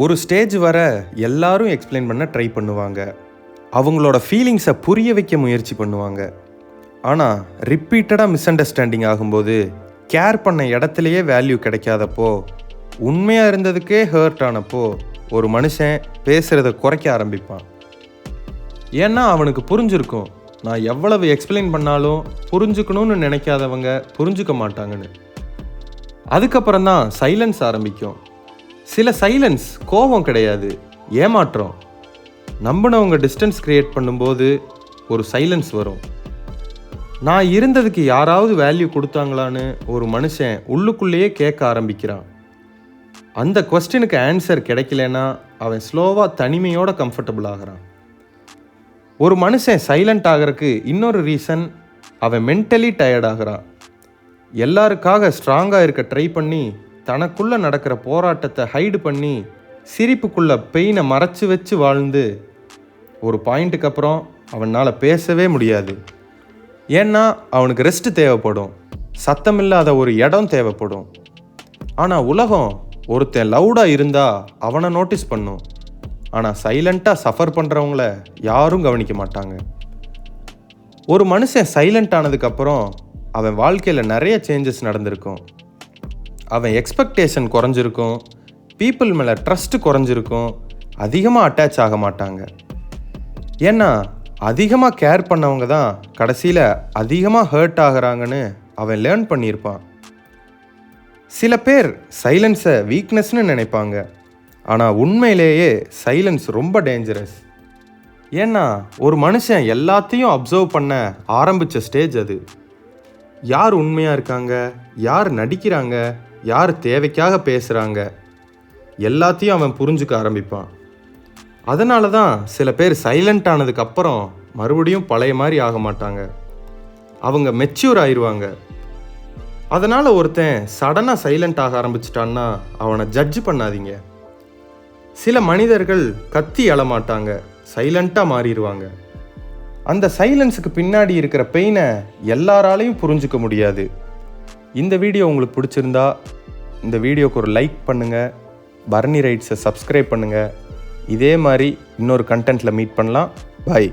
ஒரு ஸ்டேஜ் வர எல்லாரும் எக்ஸ்பிளைன் பண்ண ட்ரை பண்ணுவாங்க. அவங்களோட ஃபீலிங்ஸை புரிய வைக்க முயற்சி பண்ணுவாங்க. ஆனால் ரிப்பீட்டடாக மிஸ் அண்டர்ஸ்டாண்டிங் ஆகும்போது, கேர் பண்ண இடத்துலையே வேல்யூ கிடைக்காதப்போ, உண்மையாக இருந்ததுக்கே ஹர்ட் ஆனப்போ ஒரு மனுஷன் பேசுகிறத குறைக்க ஆரம்பிப்பான். ஏன்னா அவனுக்கு புரிஞ்சிருக்கும், நான் எவ்வளவு எக்ஸ்பிளைன் பண்ணாலும் புரிஞ்சுக்கணும்னு நினைக்காதவங்க புரிஞ்சுக்க மாட்டாங்கன்னு. அதுக்கப்புறம் தான் சைலன்ஸ் ஆரம்பிக்கும். சில சைலன்ஸ் கோபம் கிடையாது, ஏமாற்றம். நம்பினவங்க டிஸ்டன்ஸ் கிரியேட் பண்ணும்போது ஒரு சைலன்ஸ் வரும். நான் இருந்ததுக்கு யாராவது வேல்யூ கொடுத்தாங்களான்னு ஒரு மனுஷன் உள்ளுக்குள்ளேயே கேட்க ஆரம்பிக்கிறான். அந்த கொஸ்டினுக்கு ஆன்சர் கிடைக்கலன்னா அவன் ஸ்லோவாக தனிமையோட கம்ஃபர்டபுள் ஆகிறான். ஒரு மனுஷன் சைலண்ட் ஆகிறதுக்கு இன்னொரு ரீசன், அவன் மென்டலி டயர்ட் ஆகிறான். எல்லாருக்காக ஸ்ட்ராங்காக இருக்க ட்ரை பண்ணி, தனக்குள்ளே நடக்கிற போராட்டத்தை ஹைடு பண்ணி, சிரிப்புக்குள்ளே பெயினை மறைச்சி வச்சு வாழ்ந்து ஒரு பாயிண்ட்டுக்கு அப்புறம் அவனால் பேசவே முடியாது. ஏன்னா அவனுக்கு ரெஸ்ட் தேவைப்படும், சத்தமில்லாத ஒரு இடம் தேவைப்படும். ஆனால் உலகம் ஒருத்தன் லவுடாக இருந்தால் அவனை நோட்டீஸ் பண்ணும். ஆனால் சைலண்ட்டாக சஃபர் பண்ணுறவங்கள யாரும் கவனிக்க மாட்டாங்க. ஒரு மனுஷன் சைலண்ட் ஆனதுக்கப்புறம் அவன் வாழ்க்கையில் நிறைய சேஞ்சஸ் நடந்திருக்கும். அவன் எக்ஸ்பெக்டேஷன் குறைஞ்சிருக்கும், பீப்புள் மேலே ட்ரஸ்ட்டு குறைஞ்சிருக்கும், அதிகமாக அட்டாச் ஆக மாட்டாங்க. ஏன்னா அதிகமாக கேர் பண்ணவங்க தான் கடைசியில் அதிகமாக ஹர்ட் ஆகிறாங்கன்னு அவன் லேர்ன் பண்ணியிருப்பான். சில பேர் சைலன்ஸை வீக்னஸ்னு நினைப்பாங்க. ஆனால் உண்மையிலேயே சைலன்ஸ் ரொம்ப டேஞ்சரஸ். ஏன்னா ஒரு மனுஷன் எல்லாத்தையும் அப்சர்வ் பண்ண ஆரம்பித்த ஸ்டேஜ் அது. யார் உண்மையாக இருக்காங்க, யார் நடிக்கிறாங்க, யார் தேவைக்காக பேசுகிறாங்க, எல்லாத்தையும் அவன் புரிஞ்சுக்க ஆரம்பிப்பான். அதனால தான் சில பேர் சைலண்ட் ஆனதுக்கப்புறம் மறுபடியும் பழைய மாதிரி ஆக மாட்டாங்க. அவங்க மெச்சூர் ஆயிடுவாங்க. அதனால் ஒருத்தன் சடனாக சைலண்ட் ஆக ஆரம்பிச்சிட்டான்னா அவனை ஜட்ஜ் பண்ணாதீங்க. சில மனிதர்கள் கத்தி எழமாட்டாங்க, சைலண்ட்டாக மாறிடுவாங்க. அந்த சைலன்ஸுக்கு பின்னாடி இருக்கிற பெயினை எல்லாராலையும் புரிஞ்சுக்க முடியாது. இந்த வீடியோ உங்களுக்கு பிடிச்சிருந்தா இந்த வீடியோக்கு ஒரு லைக் பண்ணுங்கள், பரணி ரைட்ஸை சப்ஸ்கிரைப் பண்ணுங்கள். இதே மாதிரி இன்னொரு கண்டென்ட்டில் மீட் பண்ணலாம். பை.